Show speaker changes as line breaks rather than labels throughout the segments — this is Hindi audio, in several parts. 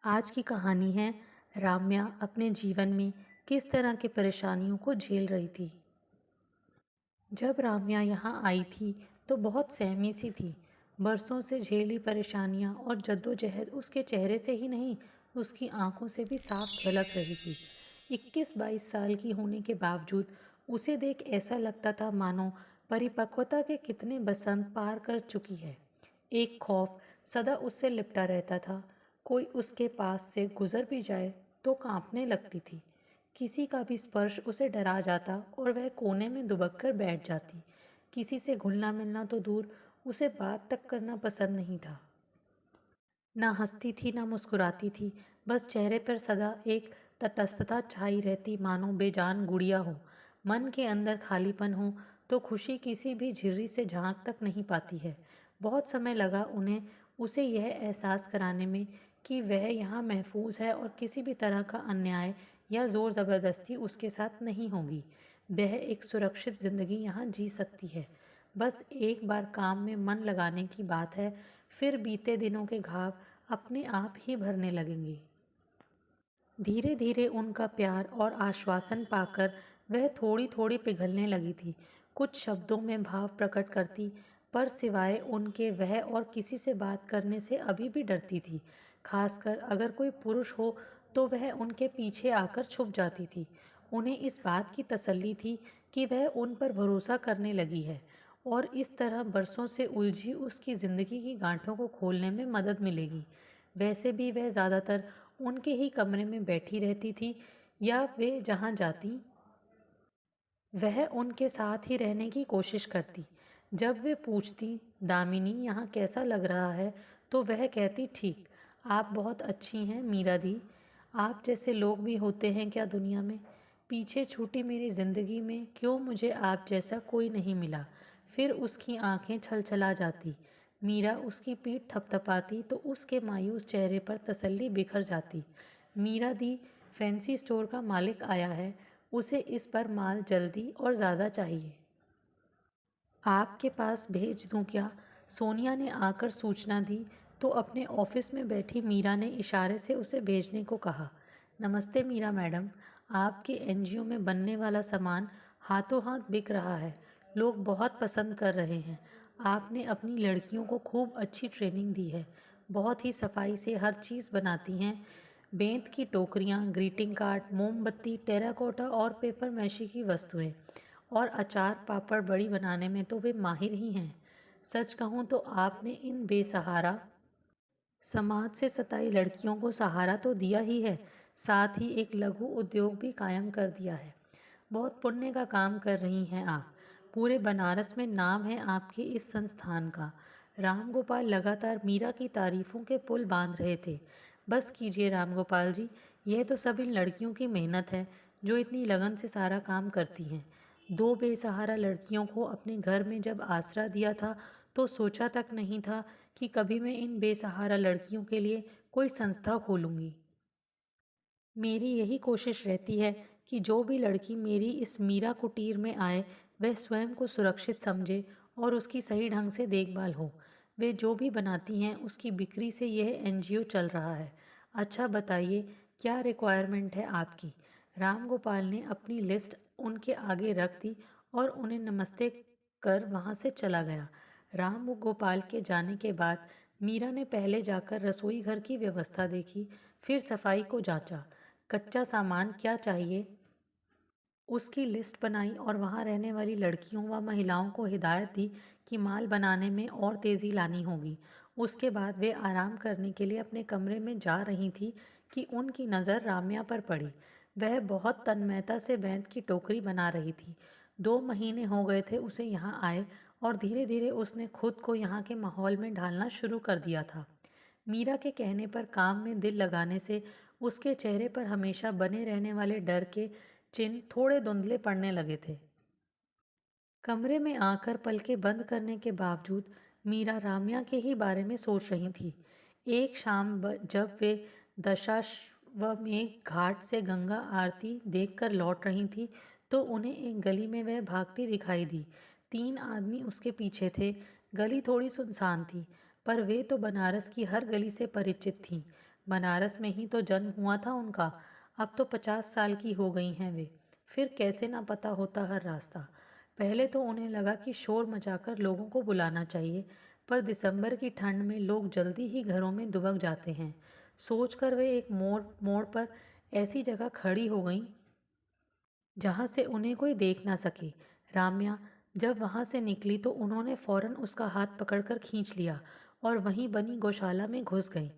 आज की कहानी है राम्या अपने जीवन में किस तरह की परेशानियों को झेल रही थी। जब राम्या यहाँ आई थी तो बहुत सहमी सी थी। बरसों से झेली परेशानियाँ और जद्दोजहद उसके चेहरे से ही नहीं, उसकी आंखों से भी साफ झलक रही थी। 21-22 साल की होने के बावजूद उसे देख ऐसा लगता था मानो परिपक्वता के कितने बसंत पार कर चुकी है। एक खौफ सदा उससे लिपटा रहता था। कोई उसके पास से गुजर भी जाए तो कांपने लगती थी। किसी का भी स्पर्श उसे डरा जाता और वह कोने में दुबक कर बैठ जाती। किसी से घुलना मिलना तो दूर, उसे बात तक करना पसंद नहीं था। ना हंसती थी ना मुस्कुराती थी, बस चेहरे पर सदा एक तटस्थता छाई रहती, मानो बेजान गुड़िया हो। मन के अंदर खालीपन हो तो खुशी किसी भी झिर्री से झांक तक नहीं पाती है। बहुत समय लगा उन्हें उसे यह एहसास कराने में कि वह यहाँ महफूज है और किसी भी तरह का अन्याय या ज़ोर ज़बरदस्ती उसके साथ नहीं होगी। वह एक सुरक्षित ज़िंदगी यहाँ जी सकती है। बस एक बार काम में मन लगाने की बात है, फिर बीते दिनों के घाव अपने आप ही भरने लगेंगे। धीरे धीरे उनका प्यार और आश्वासन पाकर वह थोड़ी थोड़ी पिघलने लगी थी। कुछ शब्दों में भाव प्रकट करती, पर सिवाय उनके वह और किसी से बात करने से अभी भी डरती थी। खासकर अगर कोई पुरुष हो तो वह उनके पीछे आकर छुप जाती थी। उन्हें इस बात की तसल्ली थी कि वह उन पर भरोसा करने लगी है और इस तरह बरसों से उलझी उसकी ज़िंदगी की गांठों को खोलने में मदद मिलेगी। वैसे भी वह ज़्यादातर उनके ही कमरे में बैठी रहती थी, या वे जहाँ जाती वह उनके साथ ही रहने की कोशिश करती। जब वे पूछती, दामिनी यहाँ कैसा लग रहा है, तो वह कहती, ठीक। आप बहुत अच्छी हैं मीरा दी। आप जैसे लोग भी होते हैं क्या दुनिया में। पीछे छूटी मेरी ज़िंदगी में क्यों मुझे आप जैसा कोई नहीं मिला। फिर उसकी आंखें छलछला जाती। मीरा उसकी पीठ थपथपाती तो उसके मायूस चेहरे पर तसल्ली बिखर जाती। मीरा दी, फैंसी स्टोर का मालिक आया है, उसे इस पर माल जल्दी और ज़्यादा चाहिए। आपके पास भेज दूं क्या? सोनिया ने आकर सूचना दी तो अपने ऑफिस में बैठी मीरा ने इशारे से उसे भेजने को कहा। नमस्ते मीरा मैडम, आपके एनजीओ में बनने वाला सामान हाथों हाथ बिक रहा है। लोग बहुत पसंद कर रहे हैं। आपने अपनी लड़कियों को खूब अच्छी ट्रेनिंग दी है। बहुत ही सफाई से हर चीज़ बनाती हैं। बेंत की टोकरियाँ, ग्रीटिंग कार्ड, मोमबत्ती, टेराकोटा और पेपर मैशी की वस्तुएं, और अचार पापड़ बड़ी बनाने में तो वे माहिर ही हैं। सच कहूँ तो आपने इन बेसहारा समाज से सताई लड़कियों को सहारा तो दिया ही है, साथ ही एक लघु उद्योग भी कायम कर दिया है। बहुत पुण्य का काम कर रही हैं आप। पूरे बनारस में नाम है आपके इस संस्थान का। राम गोपाल लगातार मीरा की तारीफों के पुल बांध रहे थे। बस कीजिए राम गोपाल जी, यह तो सब इन लड़कियों की मेहनत है जो इतनी लगन से सारा काम करती हैं। दो बेसहारा लड़कियों को अपने घर में जब आसरा दिया था तो सोचा तक नहीं था कि कभी मैं इन बेसहारा लड़कियों के लिए कोई संस्था खोलूंगी। मेरी यही कोशिश रहती है कि जो भी लड़की मेरी इस मीरा कुटीर में आए वह स्वयं को सुरक्षित समझे और उसकी सही ढंग से देखभाल हो। वे जो भी बनाती हैं उसकी बिक्री से यह एनजीओ चल रहा है। अच्छा बताइए, क्या रिक्वायरमेंट है आपकी? राम गोपाल ने अपनी लिस्ट उनके आगे रख दी और उन्हें नमस्ते कर वहाँ से चला गया। राम गोपाल के जाने के बाद मीरा ने पहले जाकर रसोई घर की व्यवस्था देखी, फिर सफाई को जांचा। कच्चा सामान क्या चाहिए उसकी लिस्ट बनाई और वहां रहने वाली लड़कियों व महिलाओं को हिदायत दी कि माल बनाने में और तेज़ी लानी होगी। उसके बाद वे आराम करने के लिए अपने कमरे में जा रही थी कि उनकी नज़र राम्या पर पड़ी। वह बहुत तन्मयता से बैंत की टोकरी बना रही थी। 2 महीने हो गए थे उसे यहाँ आए और धीरे धीरे उसने खुद को यहाँ के माहौल में ढालना शुरू कर दिया था। मीरा के कहने पर काम में दिल लगाने से उसके चेहरे पर हमेशा बने रहने वाले डर के चिन्ह थोड़े धुंधले पड़ने लगे थे। कमरे में आकर पलकें बंद करने के बावजूद मीरा राम्या के ही बारे में सोच रही थी। एक शाम जब वे दशाश्वमेध घाट से गंगा आरती देखकर लौट रही थी तो उन्हें एक गली में वह भागती दिखाई दी। 3 आदमी उसके पीछे थे। गली थोड़ी सुनसान थी, पर वे तो बनारस की हर गली से परिचित थीं। बनारस में ही तो जन्म हुआ था उनका। अब तो 50 साल की हो गई हैं वे। फिर कैसे ना पता होता हर रास्ता। पहले तो उन्हें लगा कि शोर मचाकर लोगों को बुलाना चाहिए, पर दिसंबर की ठंड में लोग जल्दी ही घरों में दुबक जाते हैं। सोचकर वे एक मोड़ मोड़ पर ऐसी जगह खड़ी हो गईं जहाँ से उन्हें कोई देख ना सके। राम्या जब वहाँ से निकली तो उन्होंने फौरन उसका हाथ पकड़कर खींच लिया और वहीं बनी गौशाला में घुस गईं।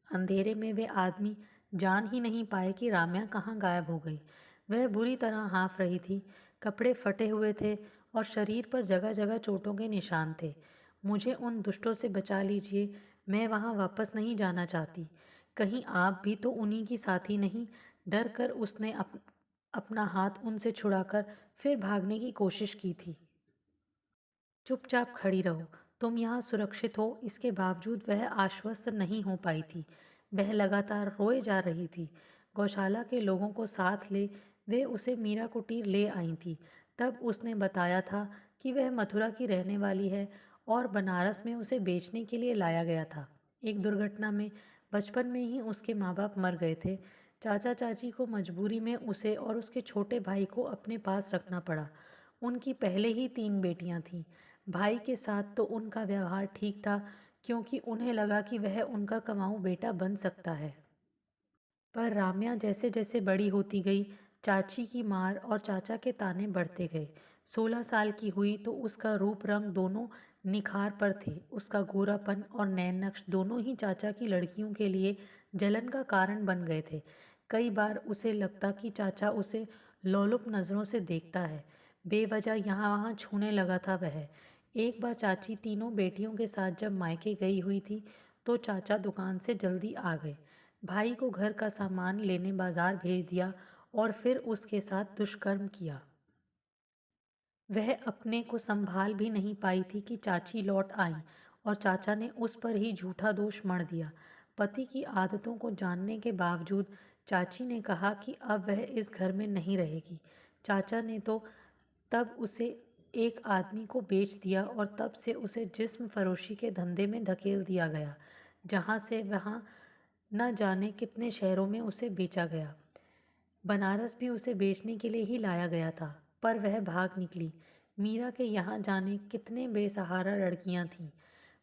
अंधेरे में वे आदमी जान ही नहीं पाए कि राम्या कहाँ गायब हो गई। वह बुरी तरह हाँफ रही थी, कपड़े फटे हुए थे और शरीर पर जगह जगह चोटों के निशान थे। मुझे उन दुष्टों से बचा लीजिए, मैं वहाँ वापस नहीं जाना चाहती। कहीं आप भी तो उन्हीं की साथी नहीं। डर कर उसने अपना हाथ उनसे छुड़ाकर फिर भागने की कोशिश की थी। चुपचाप खड़ी रहो, तुम यहाँ सुरक्षित हो। इसके बावजूद वह आश्वस्त नहीं हो पाई थी। वह लगातार रोए जा रही थी। गौशाला के लोगों को साथ ले वे उसे मीरा कुटीर ले आई थी। तब उसने बताया था कि वह मथुरा की रहने वाली है और बनारस में उसे बेचने के लिए लाया गया था। एक दुर्घटना में बचपन में ही उसके माँ बाप मर गए थे। चाचा चाची को मजबूरी में उसे और उसके छोटे भाई को अपने पास रखना पड़ा। उनकी पहले ही 3 बेटियां थीं। भाई के साथ तो उनका व्यवहार ठीक था, क्योंकि उन्हें लगा कि वह उनका कमाऊ बेटा बन सकता है। पर राम्या जैसे जैसे बड़ी होती गई, चाची की मार और चाचा के ताने बढ़ते गए। 16 साल की हुई तो उसका रूप रंग दोनों निखार पर थे। उसका गोरापन और नैन नक्श दोनों ही चाचा की लड़कियों के लिए जलन का कारण बन गए थे। कई बार उसे लगता कि चाचा उसे लोलुप नज़रों से देखता है। बेवजह यहाँ वहाँ छूने लगा था वह। एक बार चाची तीनों बेटियों के साथ जब मायके गई हुई थी तो चाचा दुकान से जल्दी आ गए। भाई को घर का सामान लेने बाजार भेज दिया और फिर उसके साथ दुष्कर्म किया। वह अपने को संभाल भी नहीं पाई थी कि चाची लौट आई और चाचा ने उस पर ही झूठा दोष मढ़ दिया। पति की आदतों को जानने के बावजूद चाची ने कहा कि अब वह इस घर में नहीं रहेगी। चाचा ने तो तब उसे एक आदमी को बेच दिया और तब से उसे जिस्म फरोशी के धंधे में धकेल दिया गया, जहाँ से वहाँ न जाने कितने शहरों में उसे बेचा गया। बनारस भी उसे बेचने के लिए ही लाया गया था, पर वह भाग निकली। मीरा के यहाँ जाने कितने बेसहारा लड़कियां थीं,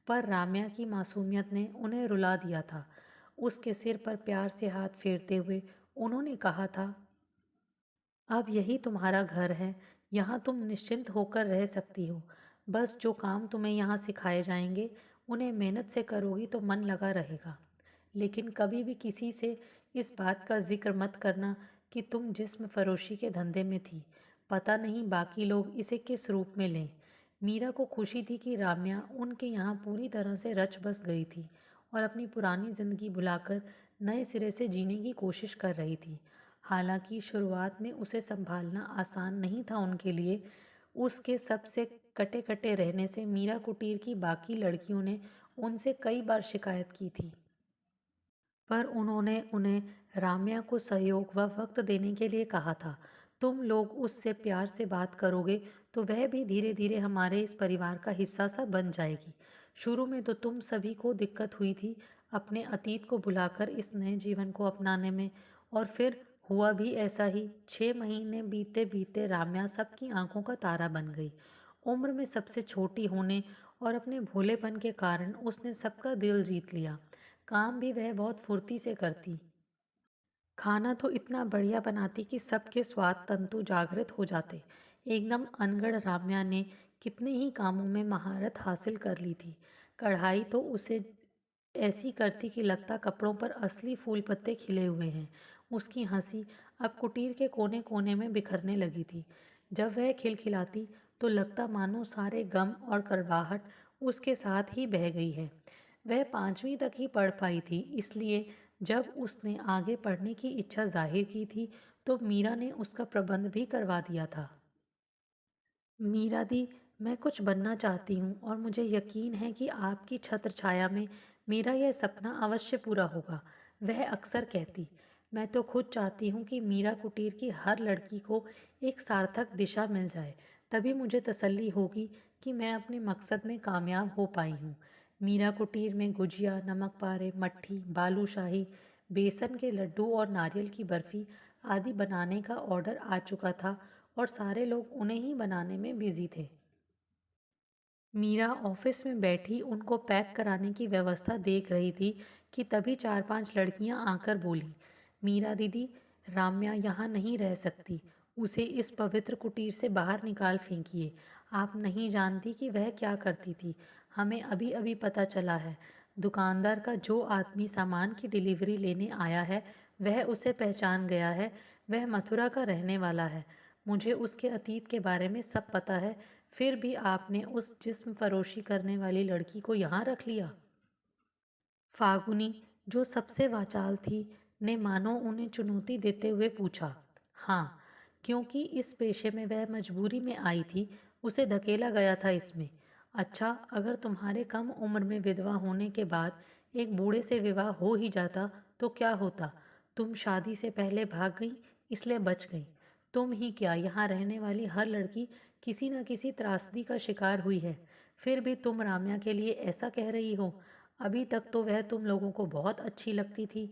पर राम्या की मासूमियत ने उन्हें रुला दिया था। उसके सिर पर प्यार से हाथ फेरते हुए उन्होंने कहा था, अब यही तुम्हारा घर है, यहाँ तुम निश्चिंत होकर रह सकती हो। बस जो काम तुम्हें यहाँ सिखाए जाएंगे उन्हें मेहनत से करोगी तो मन लगा रहेगा। लेकिन कभी भी किसी से इस बात का जिक्र मत करना कि तुम जिस्म फरोशी के धंधे में थी। पता नहीं बाकी लोग इसे किस रूप में लें। मीरा को खुशी थी कि राम्या उनके यहाँ पूरी तरह से रच बस गई थी और अपनी पुरानी जिंदगी भुलाकर नए सिरे से जीने की कोशिश कर रही थी। हालांकि शुरुआत में उसे संभालना आसान नहीं था उनके लिए। उसके सबसे कटे कटे रहने से मीरा कुटीर की बाकी लड़कियों ने उनसे कई बार शिकायत की थी, पर उन्होंने उन्हें राम्या को सहयोग व वक्त देने के लिए कहा था। तुम लोग उससे प्यार से बात करोगे तो वह भी धीरे धीरे हमारे इस परिवार का हिस्सा सा बन जाएगी। शुरू में तो तुम सभी को दिक्कत हुई थी अपने अतीत को भुलाकर इस नए जीवन को अपनाने में, और फिर हुआ भी ऐसा ही। 6 महीने बीते बीते राम्या सबकी आंखों का तारा बन गई। उम्र में सबसे छोटी होने और अपने भोलेपन के कारण उसने सबका दिल जीत लिया। काम भी वह बहुत फुर्ती से करती। खाना तो इतना बढ़िया बनाती कि सबके स्वाद तंतु जागृत हो जाते। एकदम अनगढ़ राम्या ने कितने ही कामों में महारत हासिल कर ली थी। कढ़ाई तो उसे ऐसी करती कि लगता कपड़ों पर असली फूल पत्ते खिले हुए हैं। उसकी हंसी अब कुटीर के कोने कोने में बिखरने लगी थी। जब वह खिलखिलाती तो लगता मानो सारे गम और कड़वाहट उसके साथ ही बह गई है। वह 5वीं तक ही पढ़ पाई थी, इसलिए जब उसने आगे पढ़ने की इच्छा जाहिर की थी तो मीरा ने उसका प्रबंध भी करवा दिया था। मीरा दी, मैं कुछ बनना चाहती हूँ और मुझे यकीन है कि आपकी छत्र छाया में मेरा यह सपना अवश्य पूरा होगा, वह अक्सर कहती। मैं तो खुद चाहती हूँ कि मीरा कुटीर की हर लड़की को एक सार्थक दिशा मिल जाए, तभी मुझे तसल्ली होगी कि मैं अपने मकसद में कामयाब हो पाई हूँ। मीरा कुटीर में गुजिया, नमक पारे, मट्ठी, बालूशाही, बेसन के लड्डू और नारियल की बर्फी आदि बनाने का ऑर्डर आ चुका था और सारे लोग उन्हें ही बनाने में बिजी थे। मीरा ऑफिस में बैठी उनको पैक कराने की व्यवस्था देख रही थी कि तभी 4-5 लड़कियां आकर बोली, मीरा दीदी, राम्या यहाँ नहीं रह सकती। उसे इस पवित्र कुटीर से बाहर निकाल फेंकिए। आप नहीं जानती कि वह क्या करती थी। हमें अभी अभी पता चला है। दुकानदार का जो आदमी सामान की डिलीवरी लेने आया है वह उसे पहचान गया है। वह मथुरा का रहने वाला है। मुझे उसके अतीत के बारे में सब पता है। फिर भी आपने उस जिस्म फरोशी करने वाली लड़की को यहाँ रख लिया। फागुनी, जो सबसे वाचाल थी, ने मानो उन्हें चुनौती देते हुए पूछा। हाँ, क्योंकि इस पेशे में वह मजबूरी में आई थी। उसे धकेला गया था इसमें। अच्छा, अगर तुम्हारे कम उम्र में विधवा होने के बाद एक बूढ़े से विवाह हो ही जाता तो क्या होता। तुम शादी से पहले भाग गई, इसलिए बच गई। तुम ही क्या, यहाँ रहने वाली हर लड़की किसी न किसी त्रासदी का शिकार हुई है। फिर भी तुम राम्या के लिए ऐसा कह रही हो। अभी तक तो वह तुम लोगों को बहुत अच्छी लगती थी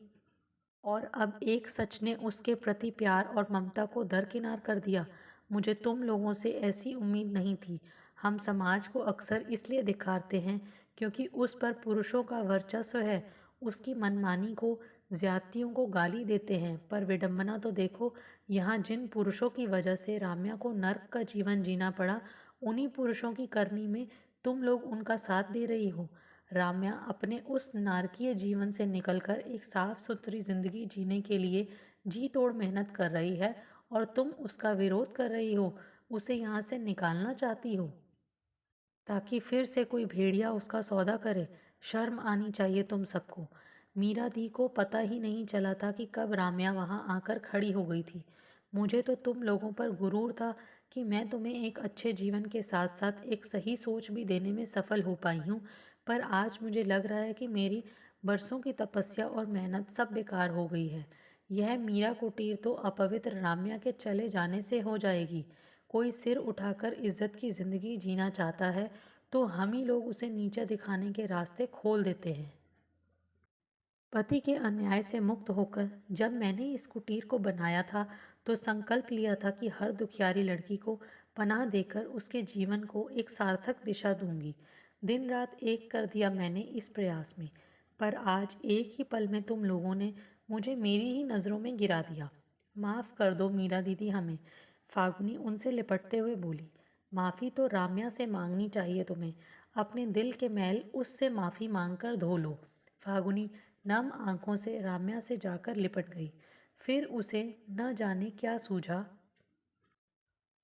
और अब एक सच ने उसके प्रति प्यार और ममता को दरकिनार कर दिया। मुझे तुम लोगों से ऐसी उम्मीद नहीं थी। हम समाज को अक्सर इसलिए दिखाते हैं क्योंकि उस पर पुरुषों का वर्चस्व है। उसकी मनमानी को, ज्यादतियों को गाली देते हैं, पर विडंबना तो देखो, यहाँ जिन पुरुषों की वजह से राम्या को नर्क का जीवन जीना पड़ा, उन्हीं पुरुषों की करनी में तुम लोग उनका साथ दे रही हो। राम्या अपने उस नारकीय जीवन से निकलकर एक साफ सुथरी जिंदगी जीने के लिए जी तोड़ मेहनत कर रही है और तुम उसका विरोध कर रही हो। उसे यहाँ से निकालना चाहती हो ताकि फिर से कोई भेड़िया उसका सौदा करे। शर्म आनी चाहिए तुम सबको। मीरा दी को पता ही नहीं चला था कि कब राम्या वहाँ आकर खड़ी हो गई थी। मुझे तो तुम लोगों पर गुरूर था कि मैं तुम्हें एक अच्छे जीवन के साथ साथ एक सही सोच भी देने में सफल हो पाई हूँ, पर आज मुझे लग रहा है कि मेरी बरसों की तपस्या और मेहनत सब बेकार हो गई है। यह मीरा कुटीर तो अपवित्र राम्या के चले जाने से हो जाएगी। कोई सिर उठाकर इज्जत की ज़िंदगी जीना चाहता है तो हम ही लोग उसे नीचा दिखाने के रास्ते खोल देते हैं। पति के अन्याय से मुक्त होकर जब मैंने इस कुटीर को बनाया था तो संकल्प लिया था कि हर दुखियारी लड़की को पनाह देकर उसके जीवन को एक सार्थक दिशा दूंगी। दिन रात एक कर दिया मैंने इस प्रयास में, पर आज एक ही पल में तुम लोगों ने मुझे मेरी ही नज़रों में गिरा दिया। माफ़ कर दो मीरा दीदी हमें। फागुनी उनसे लिपटते हुए बोली। माफ़ी तो राम्या से मांगनी चाहिए तुम्हें। अपने दिल के मैल उससे माफ़ी मांगकर धो लो। फागुनी नम आंखों से राम्या से जाकर लिपट गई। फिर उसे न जाने क्या सूझा।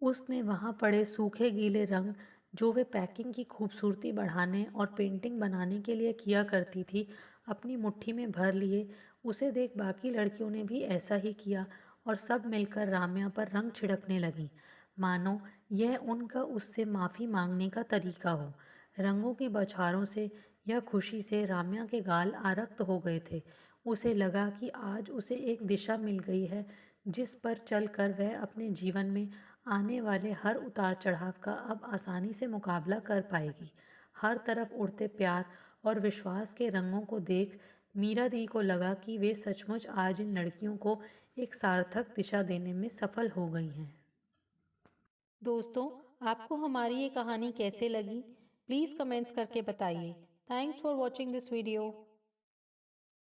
उसने वहाँ पड़े सूखे गीले रंग जो वे पैकिंग की खूबसूरती बढ़ाने और पेंटिंग बनाने के लिए किया करती थी, अपनी मुट्ठी में भर लिए। उसे देख बाकी लड़कियों ने भी ऐसा ही किया और सब मिलकर राम्या पर रंग छिड़कने लगीं, मानो यह उनका उससे माफ़ी मांगने का तरीका हो। रंगों की बौछारों से या खुशी से राम्या के गाल आरक्त हो गए थे। उसे लगा कि आज उसे एक दिशा मिल गई है जिस पर चलकर वह अपने जीवन में आने वाले हर उतार चढ़ाव का अब आसानी से मुकाबला कर पाएगी। हर तरफ उड़ते प्यार और विश्वास के रंगों को देख मीरा दी को लगा कि वे सचमुच आज इन लड़कियों को एक सार्थक दिशा देने में सफल हो गई हैं। दोस्तों, आपको हमारी ये कहानी कैसे लगी? प्लीज़ कमेंट्स करके बताइए। Thanks for watching this video.